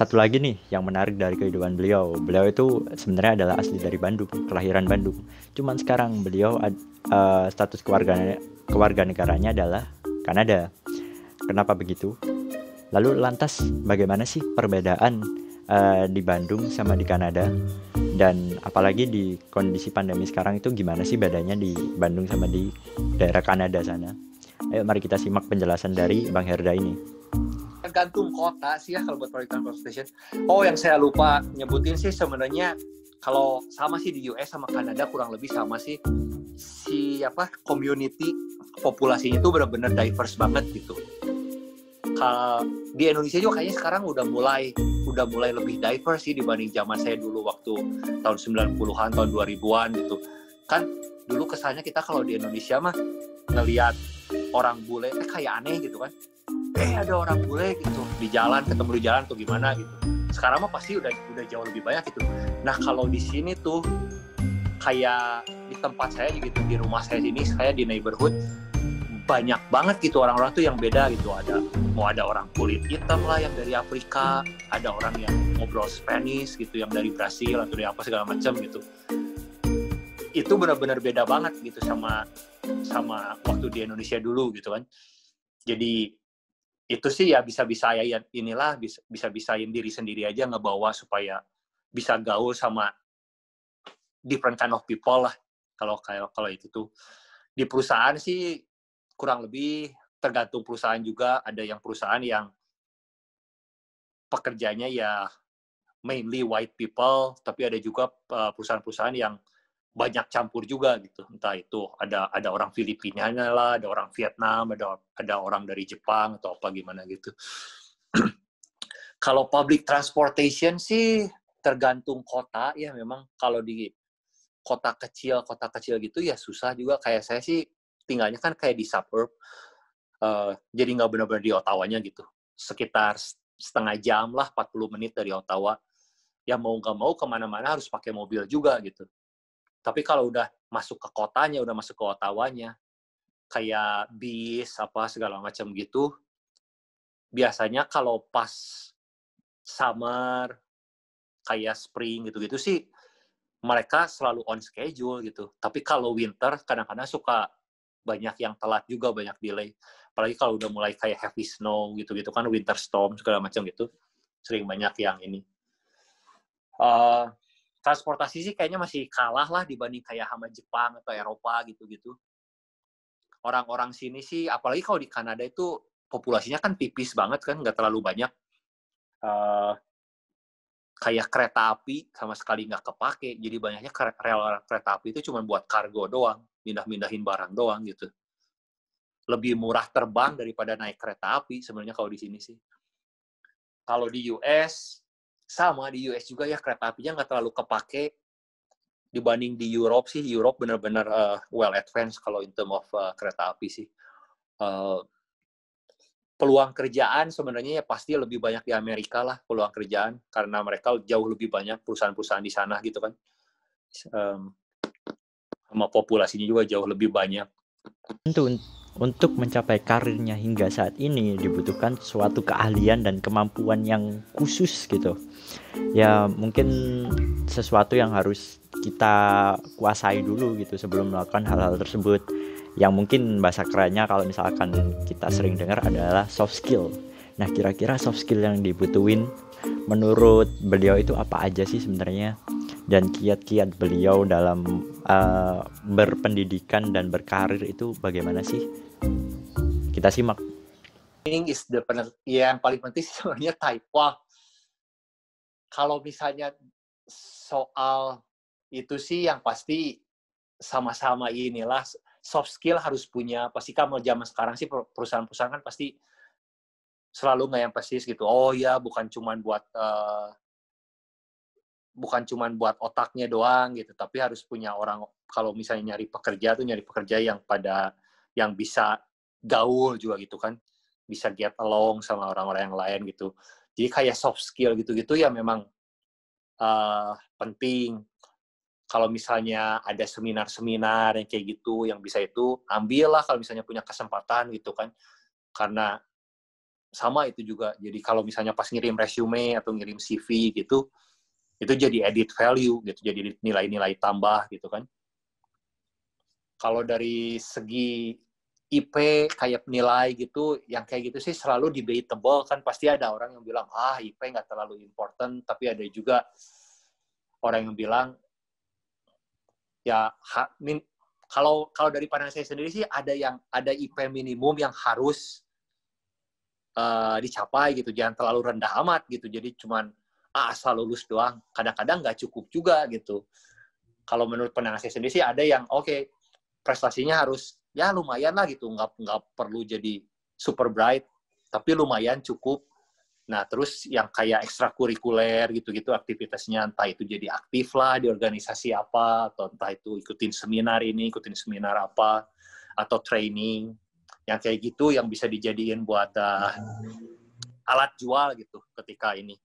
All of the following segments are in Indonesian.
satu lagi nih yang menarik dari kehidupan beliau. Beliau itu sebenarnya adalah asli dari Bandung, kelahiran Bandung. Cuman sekarang beliau status kewarganegaranya adalah Kanada. Kenapa begitu? Lalu lantas bagaimana sih perbedaan di Bandung sama di Kanada? Dan apalagi di kondisi pandemi sekarang itu gimana sih bedanya di Bandung sama di daerah Kanada sana? Ayo mari kita simak penjelasan dari Bang Herda ini. Tergantung kota sih ya kalau buat public transportation. Oh, yang saya lupa nyebutin sih sebenarnya kalau sama sih di US sama Kanada kurang lebih sama sih. Community populasinya itu benar-benar diverse banget gitu. Kalau di Indonesia juga kayaknya sekarang udah mulai lebih diverse sih dibanding zaman saya dulu waktu tahun 90-an, tahun 2000-an gitu. Kan dulu kesannya kita kalau di Indonesia mah ngelihat orang bule kayak aneh gitu kan. Ada orang bule gitu di jalan, ketemu di jalan tuh gimana gitu. Sekarang mah pasti udah jauh lebih banyak gitu. Nah, kalau di sini tuh kayak di tempat saya gitu, di rumah saya sini, saya di neighborhood banyak banget gitu orang-orang tuh yang beda gitu. Ada orang kulit hitam lah yang dari Afrika, ada orang yang ngobrol Spanish gitu yang dari Brasil atau dari apa segala macam gitu. Itu benar-benar beda banget gitu sama waktu di Indonesia dulu gitu kan. Jadi itu sih ya bisa-bisain diri sendiri aja ngebawa supaya bisa gaul sama different kind of people lah. Kalau itu tuh di perusahaan sih kurang lebih tergantung perusahaan juga. Ada yang perusahaan yang pekerjanya ya mainly white people, tapi ada juga perusahaan-perusahaan yang banyak campur juga gitu. Entah itu ada orang Filipina lah, ada orang Vietnam, ada orang dari Jepang atau apa gimana gitu. Kalau public transportation sih tergantung kota ya, memang kalau di kota kecil gitu ya susah juga. Kayak saya sih tinggalnya kan kayak di suburb, jadi nggak benar-benar di Ottawa-nya gitu. Sekitar setengah jam lah, 40 menit dari Ottawa. Ya mau nggak mau kemana-mana harus pakai mobil juga gitu. Tapi kalau udah masuk ke kotanya, udah masuk ke Ottawa-nya, kayak bis, apa segala macam gitu, biasanya kalau pas summer, kayak spring gitu-gitu sih, mereka selalu on schedule gitu. Tapi kalau winter, kadang-kadang suka banyak yang telat juga, banyak delay. Apalagi kalau udah mulai kayak heavy snow gitu-gitu kan, winter storm, segala macam gitu. Sering banyak yang ini. Transportasi sih kayaknya masih kalah lah dibanding kayak sama Jepang atau Eropa gitu-gitu. Orang-orang sini sih, apalagi kalau di Kanada itu populasinya kan tipis banget kan, nggak terlalu banyak. Kayak kereta api sama sekali nggak kepake, jadi banyaknya rel kereta api itu cuma buat kargo doang, mindah-mindahin barang doang gitu. Lebih murah terbang daripada naik kereta api sebenarnya kalau di sini sih. Kalau di US, sama di US juga ya kereta apinya nggak terlalu kepake dibanding di Europe sih. Europe benar-benar well advanced kalau in term of kereta api sih. Peluang kerjaan sebenarnya ya pasti lebih banyak di Amerika lah, peluang kerjaan, karena mereka jauh lebih banyak perusahaan-perusahaan di sana gitu kan. Sama populasinya juga jauh lebih banyak. Tentu untuk mencapai karirnya hingga saat ini dibutuhkan suatu keahlian dan kemampuan yang khusus gitu. Ya mungkin sesuatu yang harus kita kuasai dulu gitu sebelum melakukan hal-hal tersebut. Yang mungkin bahasa kerennya kalau misalkan kita sering dengar adalah soft skill. Nah, kira-kira soft skill yang dibutuhin menurut beliau itu apa aja sih sebenarnya? Dan kiat-kiat beliau dalam berpendidikan dan berkarir itu bagaimana sih? Kita simak. Ini yang paling penting sebenarnya type. Wah, kalau misalnya soal itu sih yang pasti sama-sama inilah soft skill harus punya. Pasti kamu zaman sekarang sih perusahaan-perusahaan kan pasti selalu nge-emphasize gitu. Oh ya, bukan cuman buat otaknya doang gitu, tapi harus punya orang. Kalau misalnya nyari pekerja yang bisa gaul juga gitu kan, bisa get along sama orang-orang yang lain gitu. Jadi kayak soft skill gitu-gitu ya memang penting. Kalau misalnya ada seminar-seminar yang kayak gitu, yang bisa itu, ambil lah kalau misalnya punya kesempatan gitu kan. Karena sama itu juga. Jadi kalau misalnya pas ngirim resume atau ngirim CV gitu, itu jadi added value gitu, jadi nilai-nilai tambah gitu kan. Kalau dari segi IP kayak nilai gitu, yang kayak gitu sih selalu debatable kan, pasti ada orang yang bilang IP nggak terlalu important, tapi ada juga orang yang bilang ya kalau dari pandangan saya sendiri sih ada IP minimum yang harus dicapai gitu, jangan terlalu rendah amat gitu, jadi cuman asal lulus doang, kadang-kadang nggak cukup juga gitu. Kalau menurut pandangan saya sendiri sih ada yang oke, prestasinya harus ya lumayan lah gitu, nggak perlu jadi super bright, tapi lumayan cukup. Nah terus yang kayak ekstrakurikuler gitu-gitu aktivitasnya, entah itu jadi aktif lah di organisasi apa, atau entah itu ikutin seminar ini, ikutin seminar apa, atau training, yang kayak gitu yang bisa dijadiin buat alat jual gitu ketika ini.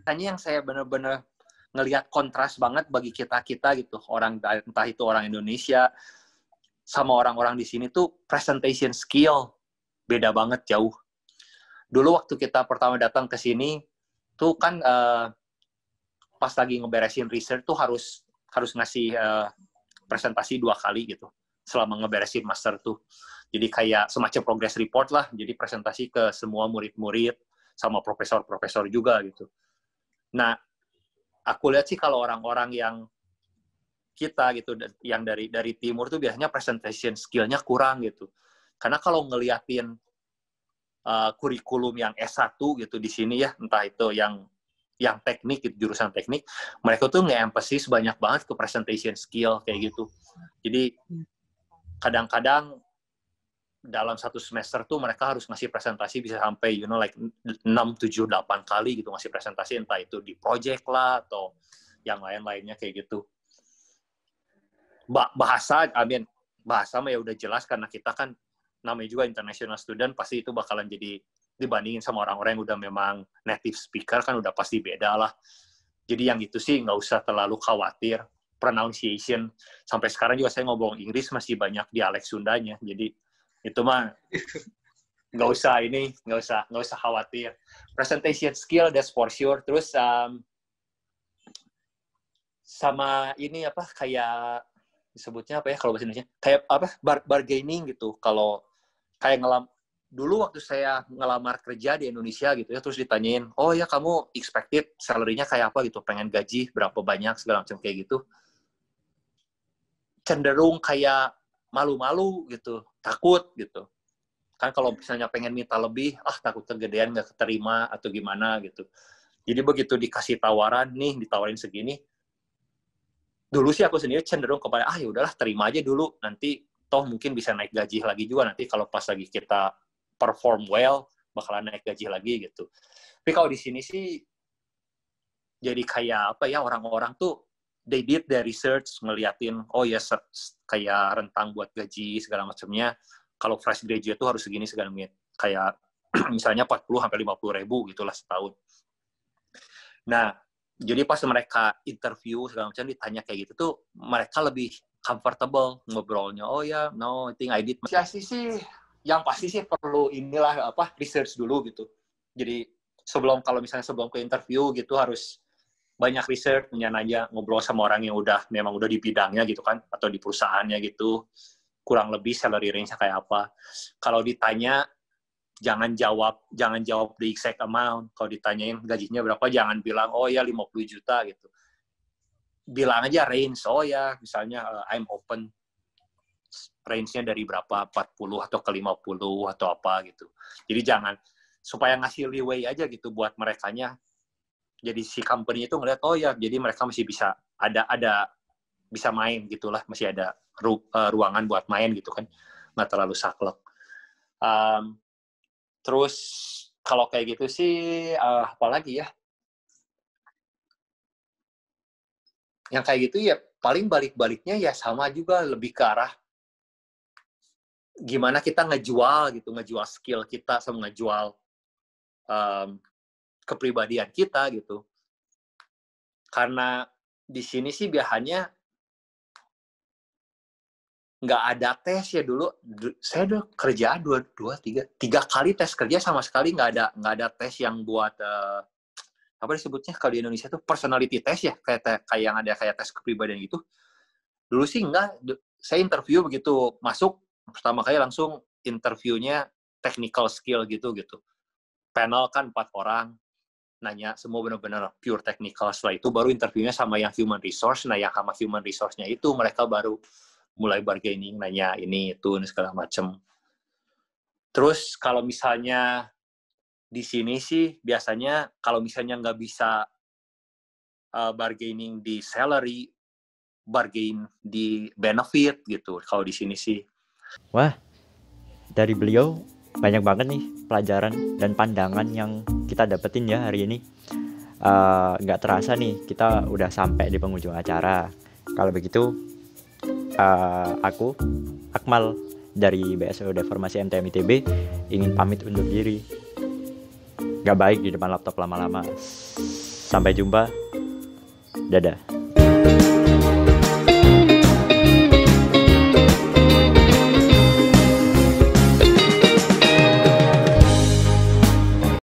Hanya yang saya benar-benar ngelihat kontras banget bagi kita gitu, orang entah itu orang Indonesia sama orang-orang di sini tuh presentation skill beda banget jauh. Dulu waktu kita pertama datang ke sini tuh kan pas lagi ngeberesin research tuh harus ngasih presentasi 2 kali gitu selama ngeberesin master tuh. Jadi kayak semacam progress report lah, jadi presentasi ke semua murid-murid sama profesor-profesor juga gitu. Nah, aku lihat sih kalau orang-orang yang kita gitu, yang dari timur tuh biasanya presentation skill-nya kurang gitu. Karena kalau ngeliatin kurikulum yang S1 gitu di sini ya, entah itu yang teknik gitu, jurusan teknik, mereka tuh nge-emphasis banyak banget ke presentation skill kayak gitu. Jadi kadang-kadang dalam satu semester tuh mereka harus ngasih presentasi bisa sampai like 6, 7, 8 kali gitu ngasih presentasi, entah itu di project lah atau yang lain-lainnya kayak gitu. Bahasa mah ya udah jelas karena kita kan namanya juga international student, pasti itu bakalan jadi dibandingin sama orang-orang yang udah memang native speaker kan udah pasti beda lah. Jadi yang itu sih nggak usah terlalu khawatir. Pronunciation, sampai sekarang juga saya ngomong Inggris masih banyak dialek Sundanya, jadi itu mah nggak usah khawatir. Presentation skill that's for sure. Terus sama ini apa kayak disebutnya apa ya kalau bahasa Indonesia, kayak apa bargaining gitu. Kalau kayak dulu waktu saya ngelamar kerja di Indonesia gitu ya, terus ditanyain, oh ya kamu expected salary-nya kayak apa gitu, pengen gaji berapa banyak segala macam kayak gitu, cenderung kayak malu-malu gitu, takut gitu. Kan kalau misalnya pengen minta lebih, takut kegedean nggak keterima atau gimana gitu. Jadi begitu dikasih tawaran nih, ditawarin segini, dulu sih aku sendiri cenderung kepada ya udahlah terima aja dulu, nanti toh mungkin bisa naik gaji lagi juga nanti kalau pas lagi kita perform well bakalan naik gaji lagi gitu. Tapi kalau di sini sih jadi kayak apa ya, orang-orang tuh they did their research, ngeliatin kayak rentang buat gaji segala macamnya. Kalau fresh graduate tuh harus segini segala macam, kayak misalnya 40 sampai 50 ribu gitulah setahun. Nah, jadi pas mereka interview segala macam ditanya kayak gitu tuh mereka lebih comfortable ngobrolnya. Oh ya, no, I think I did. Sih yang pasti sih perlu inilah research dulu gitu. Jadi sebelum ke interview gitu harus banyak research, nanya ngobrol sama orang yang memang udah di bidangnya gitu kan, atau di perusahaannya gitu, kurang lebih salary range-nya kayak apa. Kalau ditanya jangan jawab the exact amount. Kalau ditanyain gajinya berapa, jangan bilang oh ya 50 juta gitu. Bilang aja range, oh ya misalnya I'm open, range-nya dari berapa, 40 atau ke 50 atau apa gitu. Jadi jangan, supaya ngasih leeway aja gitu buat merekanya. Jadi si company itu ngeliat, oh ya jadi mereka masih bisa ada bisa main gitulah, masih ada ruangan buat main gitu kan, nggak terlalu saklek. Terus kalau kayak gitu sih apalagi ya yang kayak gitu ya, paling balik-baliknya ya sama juga, lebih ke arah gimana kita ngejual skill kita sama ngejual kepribadian kita gitu. Karena di sini sih biasanya nggak ada tes ya dulu. Saya udah kerja tiga kali tes kerja, sama sekali nggak ada tes yang buat apa disebutnya kalau di Indonesia tuh personality test ya, kayak yang ada kayak tes kepribadian gitu. Dulu sih enggak. Saya interview begitu masuk pertama kali langsung interviewnya technical skill gitu. Panel kan 4 orang, nanya semua benar-benar pure technical. Setelah itu baru interviewnya sama yang human resource. Nah, yang sama human resource-nya itu mereka baru mulai bargaining, nanya ini itu segala macam. Terus kalau misalnya di sini sih biasanya kalau misalnya nggak bisa bargaining di salary, bargain di benefit gitu. Kalau di sini sih. Wah, dari beliau banyak banget nih pelajaran dan pandangan yang kita dapetin ya hari ini. Nggak terasa nih kita udah sampai di penghujung acara. Kalau begitu aku Akmal dari BSO Deformasi MTM ITB ingin pamit undur diri. Gak baik di depan laptop lama-lama. Sampai jumpa. Dadah.